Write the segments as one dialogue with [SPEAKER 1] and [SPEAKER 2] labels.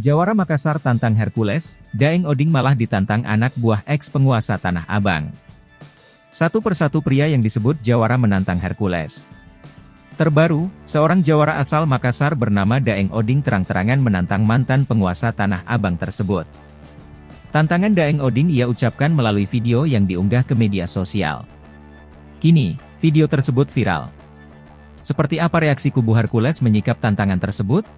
[SPEAKER 1] Jawara Makassar tantang Hercules, Daeng Oding malah ditantang anak buah ex-penguasa Tanah Abang. Satu persatu pria yang disebut Jawara menantang Hercules. Terbaru, seorang Jawara asal Makassar bernama Daeng Oding terang-terangan menantang mantan penguasa Tanah Abang tersebut. Tantangan Daeng Oding ia ucapkan melalui video yang diunggah ke media sosial. Kini, video tersebut viral. Seperti apa reaksi kubu Hercules menyikap tantangan tersebut?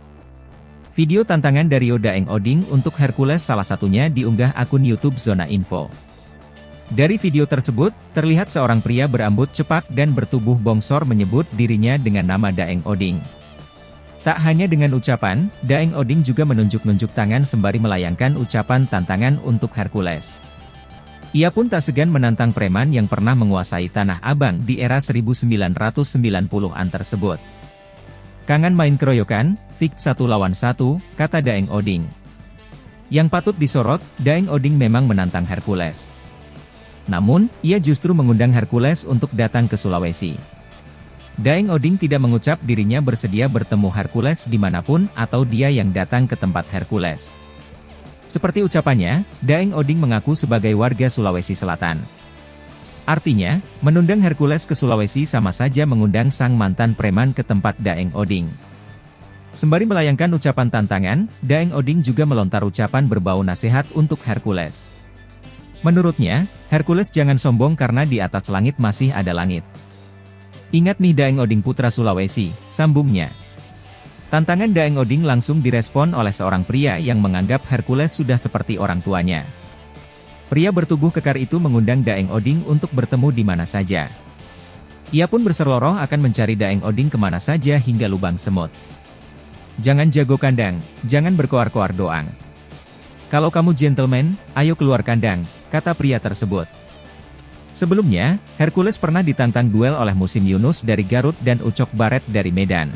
[SPEAKER 1] Video tantangan dari Daeng Oding untuk Hercules salah satunya diunggah akun YouTube Zona Info. Dari video tersebut, terlihat seorang pria berambut cepak dan bertubuh bongsor menyebut dirinya dengan nama Daeng Oding. Tak hanya dengan ucapan, Daeng Oding juga menunjuk-nunjuk tangan sembari melayangkan ucapan tantangan untuk Hercules. Ia pun tak segan menantang preman yang pernah menguasai Tanah Abang di era 1990-an tersebut. Kangen main keroyokan, fik 1 lawan 1, kata Daeng Oding. Yang patut disorot, Daeng Oding memang menantang Hercules. Namun, ia justru mengundang Hercules untuk datang ke Sulawesi. Daeng Oding tidak mengucap dirinya bersedia bertemu Hercules dimanapun atau dia yang datang ke tempat Hercules. Seperti ucapannya, Daeng Oding mengaku sebagai warga Sulawesi Selatan. Artinya, menundang Hercules ke Sulawesi sama saja mengundang sang mantan preman ke tempat Daeng Oding. Sembari melayangkan ucapan tantangan, Daeng Oding juga melontar ucapan berbau nasihat untuk Hercules. Menurutnya, Hercules jangan sombong karena di atas langit masih ada langit. Ingat nih Daeng Oding putra Sulawesi, sambungnya. Tantangan Daeng Oding langsung direspon oleh seorang pria yang menganggap Hercules sudah seperti orang tuanya. Pria bertubuh kekar itu mengundang Daeng Oding untuk bertemu di mana saja. Ia pun berseloroh akan mencari Daeng Oding kemana saja hingga lubang semut. Jangan jago kandang, jangan berkoar-koar doang. Kalau kamu gentleman, ayo keluar kandang, kata pria tersebut. Sebelumnya, Hercules pernah ditantang duel oleh Musim Yunus dari Garut dan Ucok Baret dari Medan.